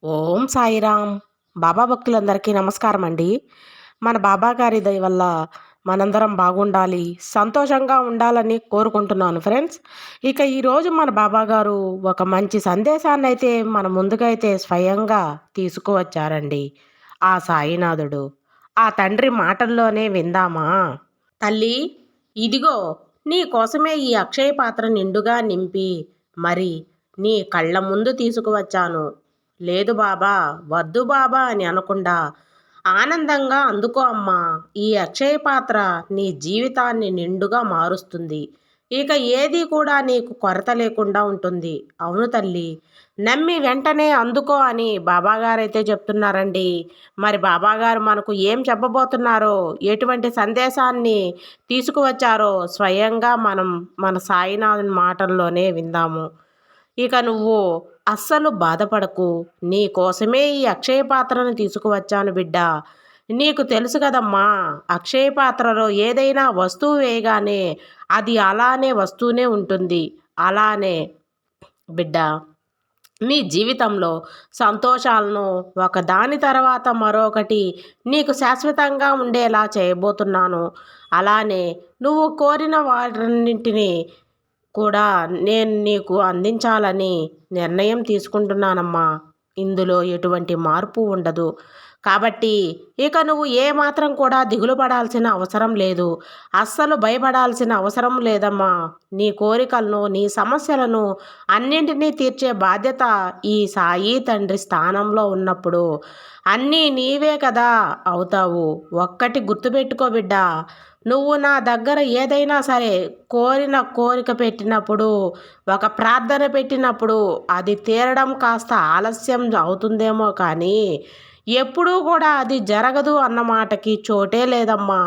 ఓం సాయిరామ్. బాబా భక్తులందరికీ నమస్కారం అండి. మన బాబా గారి దయ వల్ల మనందరం బాగుండాలి, సంతోషంగా ఉండాలని కోరుకుంటున్నాను ఫ్రెండ్స్. ఇక ఈరోజు మన బాబా గారు ఒక మంచి సందేశాన్నైతే మన ముందుకైతే స్వయంగా తీసుకువచ్చారండి. ఆ సాయినాథుడు. ఆ తండ్రి మాటల్లోనే విందామా? తల్లి, ఇదిగో నీ కోసమే ఈ అక్షయ పాత్ర నిండుగా నింపి మరి నీ కళ్ళ ముందు తీసుకువచ్చాను. లేదు బాబా, వద్దు బాబా అని అనకుండా ఆనందంగా అందుకో అమ్మా. ఈ అక్షయ పాత్ర నీ జీవితాన్ని నిండుగా మారుస్తుంది. ఇక ఏది కూడా నీకు కొరత లేకుండా ఉంటుంది. అవును తల్లి, నమ్మి వెంటనే అందుకో అని బాబాగారైతే చెప్తున్నారండి. మరి బాబాగారు మనకు ఏం చెప్పబోతున్నారో, ఎటువంటి సందేశాన్ని తీసుకువచ్చారో స్వయంగా మనం మన సాయినాథుని మాటల్లోనే విందాము. ఇక నువ్వు అస్సలు బాధపడకు. నీ కోసమే ఈ అక్షయ పాత్రను తీసుకువచ్చాను బిడ్డ. నీకు తెలుసు కదమ్మా, అక్షయ పాత్రలో ఏదైనా వస్తువు వేయగానే అది అలానే వస్తూనే ఉంటుంది. అలానే బిడ్డ, నీ జీవితంలో సంతోషాలను ఒకదాని తర్వాత మరొకటి నీకు శాశ్వతంగా ఉండేలా చేయబోతున్నాను. అలానే నువ్వు కోరిన వాటన్నింటినీ కూడా నేను నీకు అందించాలని నిర్ణయం తీసుకుంటున్నానమ్మా. ఇందులో ఎటువంటి మార్పు ఉండదు. కాబట్టి ఇక నువ్వు ఏమాత్రం కూడా దిగులు పడాల్సిన అవసరం లేదు. అస్సలు భయపడాల్సిన అవసరం లేదమ్మా. నీ కోరికలను, నీ సమస్యలను అన్నింటినీ తీర్చే బాధ్యత ఈ సాయి తండ్రి స్థానంలో ఉన్నప్పుడు అన్నీ నీవే కదా అవుతావు. ఒక్కటి గుర్తుపెట్టుకో బిడ్డ, నువ్వు నా దగ్గర ఏదైనా సరే కోరిన కోరిక పెట్టినప్పుడు, ఒక ప్రార్థన పెట్టినప్పుడు అది తీరడం కాస్త ఆలస్యం అవుతుందేమో కానీ ఎప్పుడూ కూడా అది జరగదు అన్న మాటకి చోటే లేదమ్మా.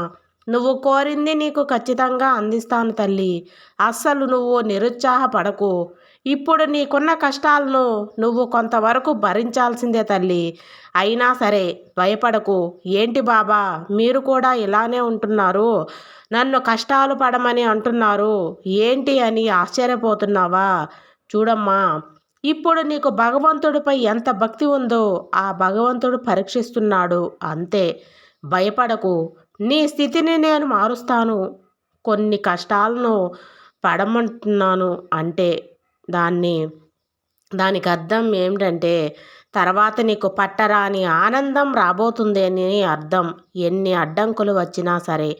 నువ్వు కోరింది నీకు ఖచ్చితంగా అందిస్తాను తల్లి. అస్సలు నువ్వు నిరుత్సాహపడకు. ఇప్పుడు నీకున్న కష్టాలను నువ్వు కొంతవరకు భరించాల్సిందే తల్లి. అయినా సరే భయపడకు. ఏంటి బాబా, మీరు కూడా ఇలానే ఉంటున్నారు, నన్ను కష్టాలు పడమని అంటున్నారు ఏంటి అని ఆశ్చర్యపోతున్నావా? చూడమ్మా, ఇప్పుడు నీకు భగవంతుడిపై ఎంత భక్తి ఉందో ఆ భగవంతుడు పరీక్షిస్తున్నాడు అంతే. భయపడకు. నీ స్థితిని నేను మారుస్తాను. కొన్ని కష్టాలను పడమంటున్నాను అంటే దాన్ని దానికి అర్థం ఏమిటంటే తర్వాత నీకు పట్టరాని ఆనందం రాబోతుంది అని అర్థం. ఎన్ని అడ్డంకులు వచ్చినా సరే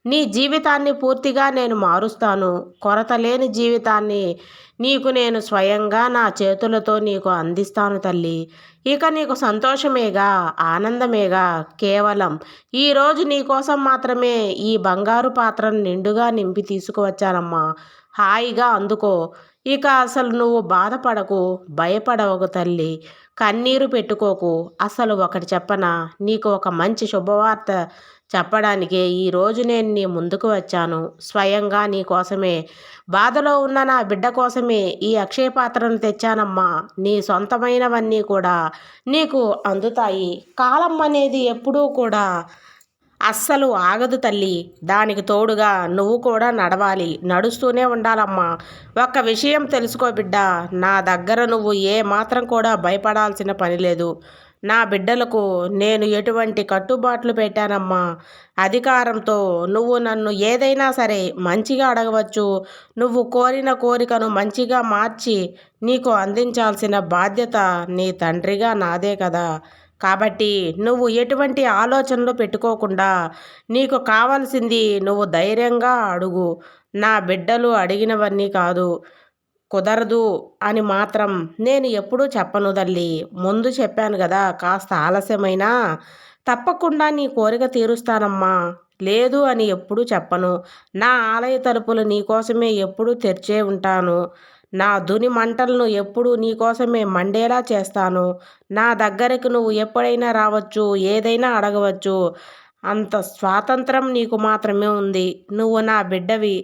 నీ జీవితాన్ని పూర్తిగా నేను మారుస్తాను. కొరత లేని జీవితాన్ని నీకు నేను స్వయంగా నా చేతులతో నీకు అందిస్తాను తల్లి. ఇక నీకు సంతోషమేగా, ఆనందమేగా. కేవలం ఈరోజు నీ కోసం మాత్రమే ఈ బంగారు పాత్రను నిండుగా నింపి తీసుకువచ్చానమ్మా. హాయిగా అందుకో. ఇక అసలు నువ్వు బాధపడకు, భయపడవకు తల్లి. కన్నీరు పెట్టుకోకు. అసలు ఒకటి చెప్పనా, నీకు ఒక మంచి శుభవార్త చెప్పడానికే ఈరోజు నేను నీ ముందుకు వచ్చాను. స్వయంగా నీ కోసమే, బాధలో ఉన్న నా బిడ్డ కోసమే ఈ అక్షయ పాత్రను తెచ్చానమ్మా. నీ సొంతమైనవన్నీ కూడా నీకు అందుతాయి. కాలం అనేది ఎప్పుడూ కూడా అస్సలు ఆగదు తల్లి. దానికి తోడుగా నువ్వు కూడా నడవాలి, నడుస్తూనే ఉండాలమ్మా. ఒక్క విషయం తెలుసుకో బిడ్డ, నా దగ్గర నువ్వు ఏ మాత్రం కూడా భయపడాల్సిన పని లేదు. నా బిడ్డలకు నేను ఎటువంటి కట్టుబాట్లు పెట్టానమ్మా. అధికారంతో నువ్వు నన్ను ఏదైనా సరే మంచిగా అడగవచ్చు. నువ్వు కోరిన కోరికను మంచిగా మార్చి నీకు అందించాల్సిన బాధ్యత నీ తండ్రిగా నాదే కదా. కాబట్టి నువ్వు ఎటువంటి ఆలోచనలు పెట్టుకోకుండా నీకు కావాల్సింది నువ్వు ధైర్యంగా అడుగు. నా బిడ్డలు అడిగినవన్నీ కాదు, కుదరదు అని మాత్రం నేను ఎప్పుడూ చెప్పను తల్లి. ముందు చెప్పాను కదా, కాస్త ఆలస్యమైనా తప్పకుండా నీ కోరిక తీరుస్తానమ్మా. లేదు అని ఎప్పుడూ చెప్పను. నా ఆలయ తలుపులు నీకోసమే ఎప్పుడూ తెరిచే ఉంటాను. నా దుని మంటలను ఎప్పుడూ నీకోసమే మండేలా చేస్తాను. నా దగ్గరకు నువ్వు ఎప్పుడైనా రావచ్చు, ఏదైనా అడగవచ్చు. అంత స్వాతంత్రం నీకు మాత్రమే ఉంది. నువ్వు నా బిడ్డవి.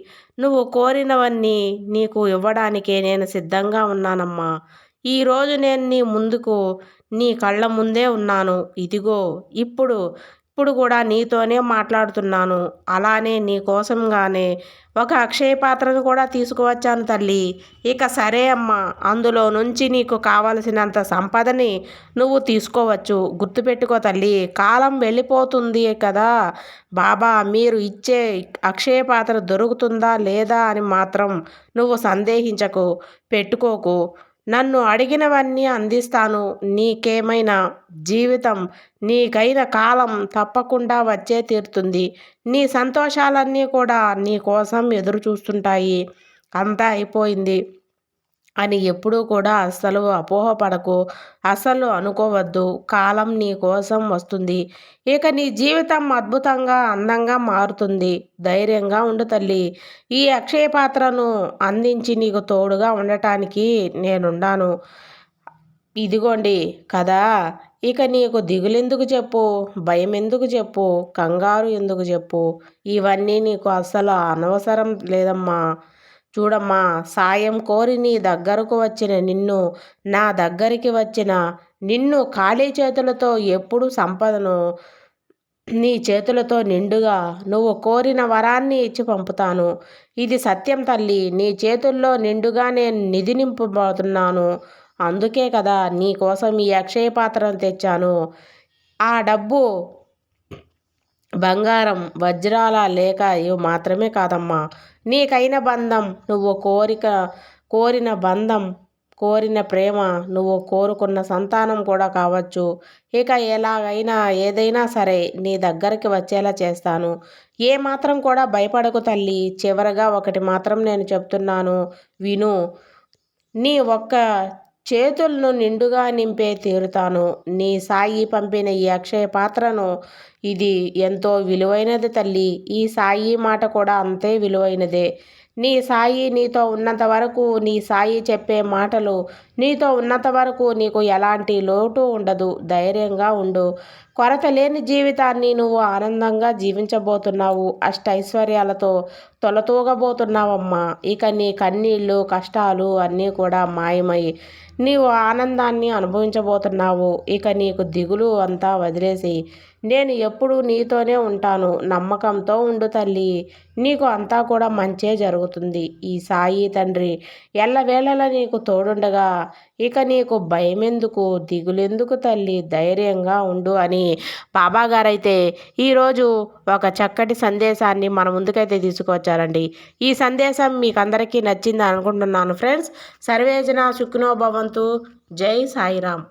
నువ్వు కోరినవన్నీ నీకు ఇవ్వడానికే నేను సిద్ధంగా ఉన్నానమ్మా. ఈరోజు నేను నీ ముందుకు, నీ కళ్ళ ముందే ఉన్నాను. ఇదిగో ఇప్పుడు ఇప్పుడు కూడా నీతోనే మాట్లాడుతున్నాను. అలానే నీ కోసంగానే ఒక అక్షయ పాత్రను కూడా తీసుకువచ్చాను తల్లి. ఇక సరే అమ్మా, అందులో నుంచి నీకు కావలసినంత సంపదని నువ్వు తీసుకోవచ్చు. గుర్తుపెట్టుకో తల్లి, కాలం వెళ్ళిపోతుంది కదా బాబా. మీరు ఇచ్చే అక్షయ పాత్ర దొరుకుతుందా లేదా అని మాత్రం నువ్వు సందేహించకు, పెట్టుకోకు. నన్ను అడిగినవన్నీ అందిస్తాను. నీకేమైనా జీవితం, నీకైన కాలం తప్పకుండా వచ్చే తీరుతుంది. నీ సంతోషాలన్నీ కూడా నీ కోసం ఎదురు చూస్తుంటాయి. అంతా అయిపోయింది అని ఎప్పుడూ కూడా అస్సలు అపోహపడకు. అస్సలు అనుకోవద్దు. కాలం నీ కోసం వస్తుంది. ఇక నీ జీవితం అద్భుతంగా, అందంగా మారుతుంది. ధైర్యంగా ఉండు తల్లి. ఈ అక్షయ పాత్రను అందించి నీకు తోడుగా ఉండటానికి నేనున్నాను. ఇదిగోండి కదా! ఇక నీకు దిగులెందుకు చెప్పు? భయమెందుకు చెప్పు? కంగారు ఎందుకు చెప్పు? ఇవన్నీ నీకు అస్సలు అనవసరం లేదమ్మా. చూడమ్మా, సాయం కోరి నీ దగ్గరకు వచ్చిన నిన్ను, నా దగ్గరికి వచ్చిన నిన్ను ఖాళీ చేతులతో ఎప్పుడు సంపదను నీ చేతులతో నిండుగా నువ్వు కోరిన వరాన్ని ఇచ్చి పంపుతాను. ఇది సత్యం తల్లి. నీ చేతుల్లో నిండుగా నేను నిధి నింపబోతున్నాను. అందుకే కదా నీ కోసం ఈ అక్షయ పాత్రను తెచ్చాను. ఆ డబ్బు, బంగారం, వజ్రాల లేక ఇవి మాత్రమే కాదమ్మా. నీకైన బంధం, నువ్వు కోరిన బంధం, కోరిన ప్రేమ, నువ్వు కోరుకున్న సంతానం కూడా కావచ్చు. ఇక ఎలాగైనా ఏదైనా సరే నీ దగ్గరికి వచ్చేలా చేస్తాను. ఏమాత్రం కూడా భయపడకు తల్లి. చివరగా ఒకటి మాత్రం నేను చెప్తున్నాను, విను. నీ ఒక్క చేతులను నిండుగా నింపే తీరుతాను. నీ సాయి పంపిన ఈ అక్షయ పాత్రను, ఇది ఎంతో విలువైనది తల్లి. ఈ సాయి మాట కూడా అంతే విలువైనదే. నీ సాయి నీతో ఉన్నంత వరకు, నీ సాయి చెప్పే మాటలు నీతో ఉన్నంత వరకు నీకు ఎలాంటి లోటు ఉండదు. ధైర్యంగా ఉండు. కొరత లేని జీవితాన్ని నువ్వు ఆనందంగా జీవించబోతున్నావు. అష్టైశ్వర్యాలతో తొలతూగబోతున్నావమ్మా. ఇక నీ కన్నీళ్ళు, కష్టాలు అన్నీ కూడా మాయమై నీవు ఆనందాన్ని అనుభవించబోతున్నావు. ఇక నీకు దిగులు అంతా వదిలేసి నేను ఎప్పుడూ నీతోనే ఉంటాను. నమ్మకంతో ఉండు తల్లి. నీకు అంతా కూడా మంచే జరుగుతుంది. ఈ సాయి తండ్రి ఎల్లవేళలా నీకు తోడుండగా ఇక నీకు భయమెందుకు, దిగులెందుకు తల్లి. ధైర్యంగా ఉండు అని బాబాగారైతే ఈరోజు ఒక చక్కటి సందేశాన్ని మన ముందుకైతే తీసుకువచ్చారండి. ఈ సందేశం మీకు అందరికీ నచ్చింది అనుకుంటున్నాను ఫ్రెండ్స్. సర్వేజన సుఖినో భవంతు. జై సాయిరామ్.